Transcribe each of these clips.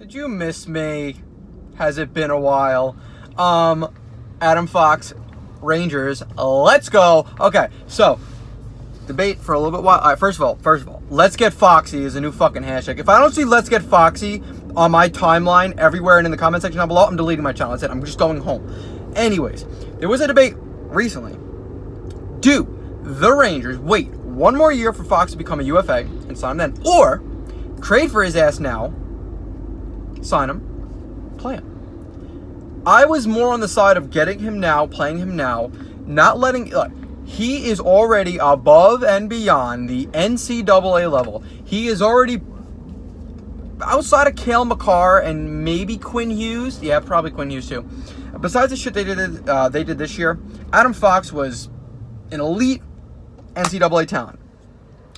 Did you miss me? Has it been a while? Adam Fox, Rangers, let's go. Okay, so debate for a little bit while. All right, first of all, let's get Foxy is a new fucking hashtag. If I don't see let's get Foxy on my timeline everywhere and in the comment section down below, I'm deleting my channel. That's it. I'm just going home. Anyways, there was a debate recently. Do the Rangers wait one more year for Fox to become a UFA and sign him then, or trade for his ass now, sign him, play him? I was more on the side of getting him now, playing him now, not letting... Look, he is already above and beyond the NCAA level. He is already outside of Cale Makar and maybe Quinn Hughes. Yeah, probably Quinn Hughes too. Besides the shit they did this year, Adam Fox was an elite NCAA talent.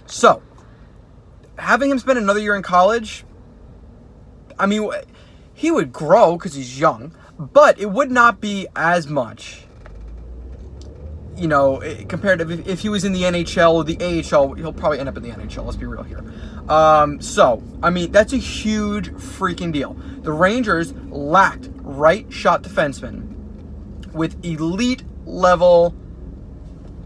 So, having him spend another year in college, I mean, he would grow because he's young, but it would not be as much, you know, compared to if he was in the NHL or the AHL. He'll probably end up in the NHL, let's be real here. So, I mean, that's a huge freaking deal. The Rangers lacked right-shot defensemen with elite level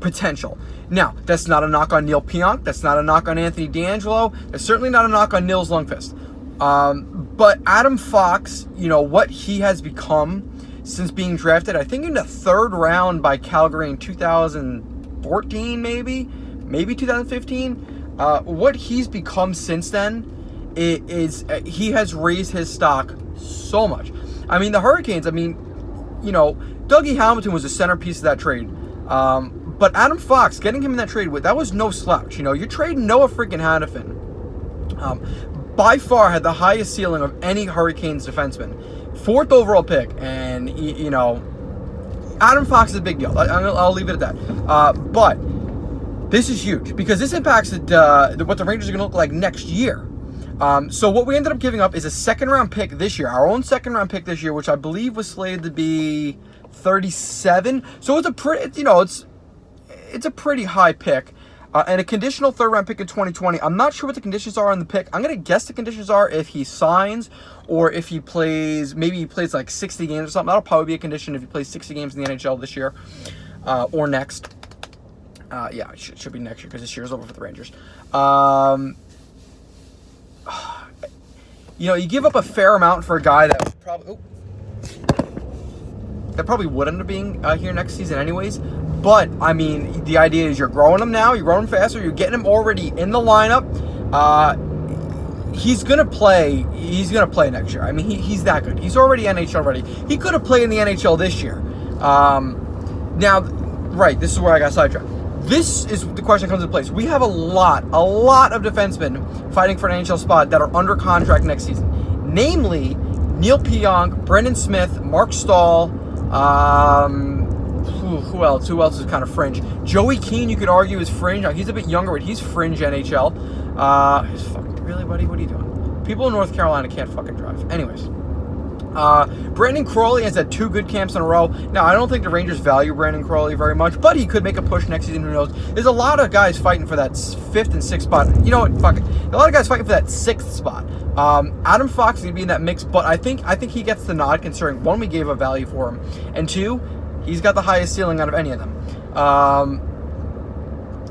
potential. Now, that's not a knock on Neil Pionk. That's not a knock on Anthony D'Angelo. That's certainly not a knock on Nils Lundqvist. But Adam Fox, you know, what he has become since being drafted, I think in the third round by Calgary in 2014, maybe 2015. What he's become since then is he has raised his stock so much. I mean, the Hurricanes, I mean, you know, Dougie Hamilton was the centerpiece of that trade. But Adam Fox, getting him in that trade, that was no slouch. You know, you're trading Noah freaking Hannafin. By far had the highest ceiling of any Hurricanes defenseman. 4th overall pick. And, you know, Adam Fox is a big deal. I'll leave it at that. But this is huge because this impacts what the Rangers are going to look like next year. So what we ended up giving up is a second-round pick this year. Our own second-round pick this year, which I believe was slated to be 37. So it's a pretty, you know, it's a pretty high pick. And a conditional third-round pick in 2020. I'm not sure what the conditions are on the pick. I'm going to guess the conditions are if he signs or if he plays, maybe he plays like 60 games or something. That'll probably be a condition if he plays 60 games in the NHL this year or next. Yeah, it should be next year because this year is over for the Rangers. You know, you give up a fair amount for a guy that probably would end up being here next season anyways. But, I mean, the idea is you're growing him now, you're growing him faster, you're getting him already in the lineup. He's going to play next year. I mean, he's that good. He's already NHL ready. He could have played in the NHL this year. Now, right, this is where I got sidetracked. This is the question that comes into place. We have a lot of defensemen fighting for an NHL spot that are under contract next season. Namely, Neil Pionk, Brendan Smith, Mark Stahl, who else? Who else is kind of fringe? Joey Keane, you could argue, is fringe. He's a bit younger, but he's fringe NHL. Really, buddy? What are you doing? People in North Carolina can't fucking drive. Anyways. Brandon Crowley has had 2 good camps in a row. Now, I don't think the Rangers value Brandon Crowley very much, but he could make a push next season. Who knows? There's a lot of guys fighting for that 5th and 6th spot. You know what? Fuck it. A lot of guys fighting for that 6th spot. Adam Fox is going to be in that mix, but I think he gets the nod considering, 1, we gave a value for him, and 2, he's got the highest ceiling out of any of them.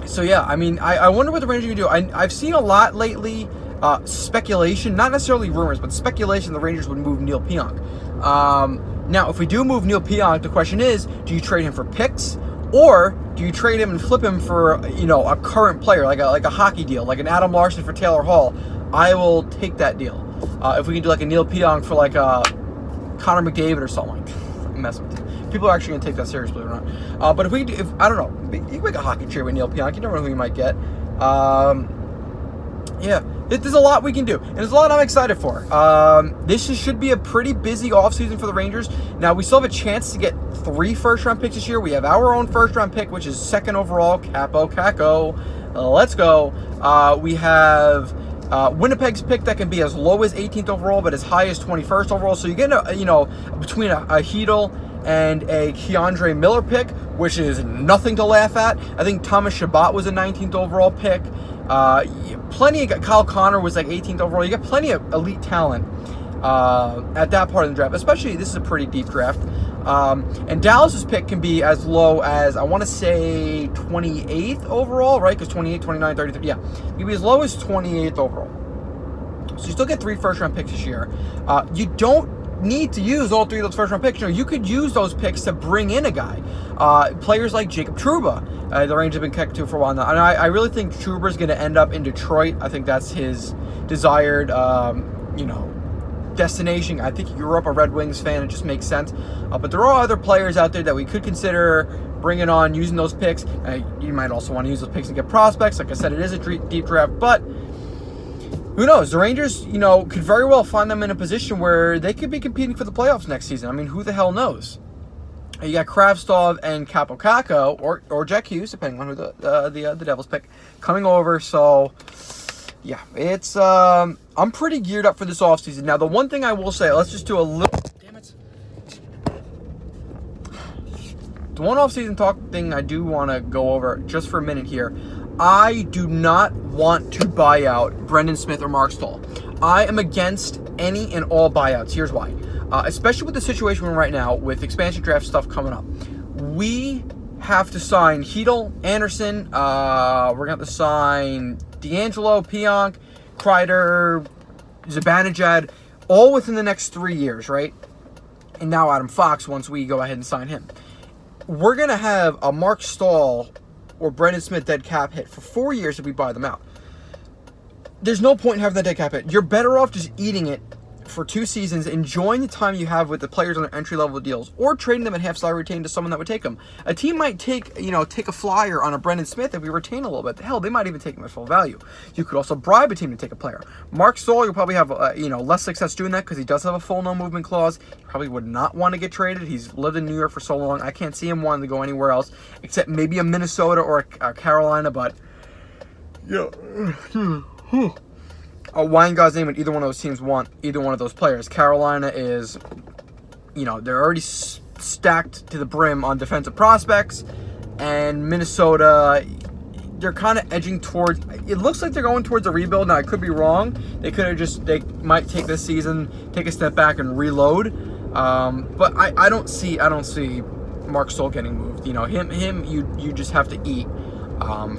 So, yeah, I mean, I wonder what the Rangers are going to do. I've seen a lot lately, speculation, not necessarily rumors, but speculation the Rangers would move Neil Pionk. Now, if we do move Neil Pionk, the question is, do you trade him for picks, or do you trade him and flip him for, you know, a current player, like a hockey deal, like an Adam Larson for Taylor Hall? I will take that deal. If we can do like a Neil Pionk for like a Connor McDavid or something. I'm messing with you. People are actually going to take that seriously or not. But if I don't know, you can make a hockey trade with Neil Pionk. You never know who you might get. Yeah, there's a lot we can do, and there's a lot I'm excited for. This should be a pretty busy offseason for the Rangers. Now, we still have a chance to get 3 first-round picks this year. We have our own first-round pick, which is 2nd overall, Capo Caco. Let's go. We have Winnipeg's pick that can be as low as 18th overall, but as high as 21st overall. So you get, between a Hedel and a Keandre Miller pick, which is nothing to laugh at. I think Thomas Chabot was a 19th overall pick. Plenty of Kyle Connor was like 18th overall. You got plenty of elite talent at that part of the draft. Especially, this is a pretty deep draft. And Dallas's pick can be as low as, I want to say, 28th overall, right? Because 28, 29, 33, yeah. It can be as low as 28th overall. So you still get 3 first-round picks this year. You don't need to use all 3 of those first-round picks. You could use those picks to bring in a guy. Players like Jacob Trouba, the Rangers have been kicked to for a while now. And I really think Trouba is going to end up in Detroit. I think that's his desired, destination. I think you're up a Red Wings fan. It just makes sense. But there are other players out there that we could consider bringing on, using those picks. You might also want to use those picks and get prospects. Like I said, it is a deep draft, but who knows? The Rangers, could very well find them in a position where they could be competing for the playoffs next season. I mean, who the hell knows? You got Kravtsov and Kaapo Kakko or Jack Hughes, depending on who the Devils pick, coming over. So, yeah, it's I'm pretty geared up for this offseason. Now, the one thing I will say, let's just do a little... Damn it. The one offseason talk thing I do want to go over just for a minute here. I do not want to buy out Brendan Smith or Mark Stahl. I am against any and all buyouts. Here's why. Especially with the situation we're in right now with expansion draft stuff coming up. We have to sign Hedel, Anderson. We're going to have to sign D'Angelo, Pionk, Kreider, Zibanejad, all within the next 3 years, right? And now Adam Fox once we go ahead and sign him. We're going to have a Mark Stahl or Brendan Smith dead cap hit for 4 years if we buy them out. There's no point in having that dead cap hit. You're better off just eating it for 2 seasons, enjoying the time you have with the players on their entry-level deals, or trading them at half salary retained to someone that would take them. A team might take a flyer on a Brendan Smith if we retain a little bit. Hell, they might even take him at full value. You could also bribe a team to take a player. Mark Stahl, you'll probably have less success doing that because he does have a full no-movement clause. He probably would not want to get traded. He's lived in New York for so long. I can't see him wanting to go anywhere else except maybe a Minnesota or a Carolina, but yeah. Wine God's name, and either one of those teams want either one of those players. Carolina is, they're already stacked to the brim on defensive prospects, and Minnesota, they're kind of edging towards, it looks like they're going towards a rebuild. Now, I could be wrong. They might take this season, take a step back and reload. But I don't see Mark Stahl getting moved. You just have to eat.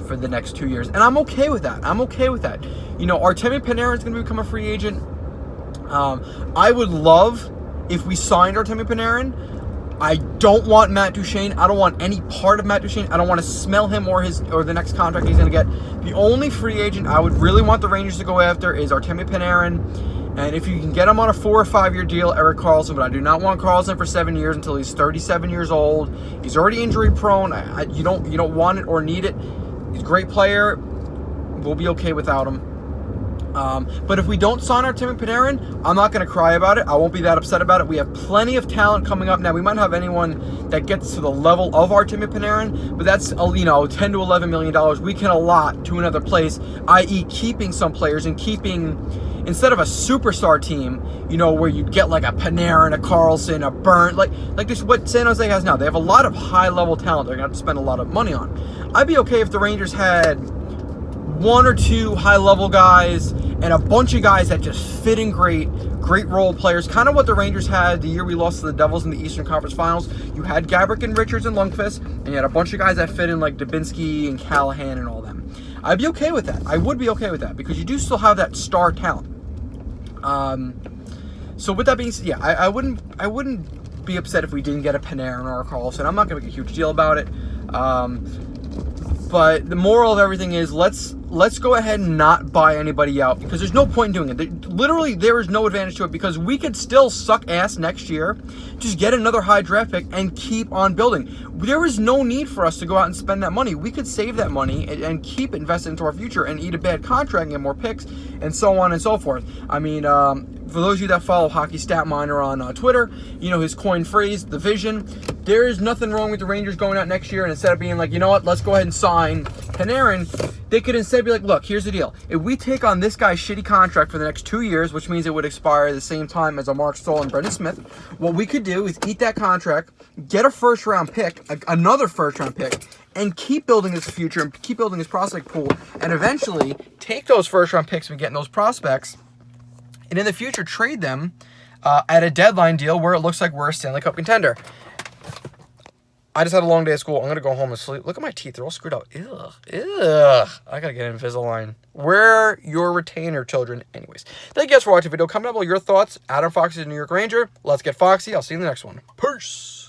For the next 2 years. And I'm okay with that. Artemi Panarin is going to become a free agent. I would love if we signed Artemi Panarin. I don't want Matt Duchene. I don't want any part of Matt Duchene. I don't want to smell him or the next contract he's going to get. The only free agent I would really want the Rangers to go after is Artemi Panarin. And if you can get him on a 4 or 5 year deal, Erik Karlsson, but I do not want Karlsson for 7 years until he's 37 years old. He's already injury prone. You don't want it or need it. He's a great player. We'll be okay without him. But if we don't sign Artemi Panarin, I'm not going to cry about it. I won't be that upset about it. We have plenty of talent coming up. Now, we might not have anyone that gets to the level of Artemi Panarin, but that's, $10 to $11 million we can allot to another place, i.e. keeping some players and keeping, instead of a superstar team, where you'd get like a Panarin, a Karlsson, a Burnt, like this what San Jose has now. They have a lot of high-level talent they're going to have to spend a lot of money on. I'd be okay if the Rangers had 1 or 2 high-level guys and a bunch of guys that just fit in great role players. Kind of what the Rangers had the year we lost to the Devils in the Eastern Conference Finals. You had Gaborik and Richards and Lundqvist, and you had a bunch of guys that fit in like Dubinsky and Callahan and all them. I'd be okay with that. I would be okay with that because you do still have that star talent. So with that being said, yeah, I wouldn't be upset if we didn't get a Panarin or a Karlsson. I'm not going to make a huge deal about it. But the moral of everything is let's go ahead and not buy anybody out because there's no point in doing it. Literally, there is no advantage to it because we could still suck ass next year, just get another high draft pick and keep on building. There is no need for us to go out and spend that money. We could save that money and keep investing into our future and eat a bad contract and get more picks and so on and so forth. I mean, for those of you that follow Hockey Stat Miner on Twitter, his coined phrase, the vision. There is nothing wrong with the Rangers going out next year and instead of being like, let's go ahead and sign Panarin, they could instead be like, look, here's the deal. If we take on this guy's shitty contract for the next 2 years, which means it would expire at the same time as a Mark Stahl and Brendan Smith, what we could do is eat that contract, get a first-round pick, another first-round pick, and keep building his future and keep building his prospect pool, and eventually take those first-round picks we get in those prospects and in the future trade them at a deadline deal where it looks like we're a Stanley Cup contender. I just had a long day at school. I'm going to go home and sleep. Look at my teeth. They're all screwed up. Ugh. Ugh. I got to get Invisalign. Wear your retainer, children. Anyways, thank you guys for watching the video. Comment down below your thoughts. Adam Foxy is a New York Ranger. Let's get Foxy. I'll see you in the next one. Peace.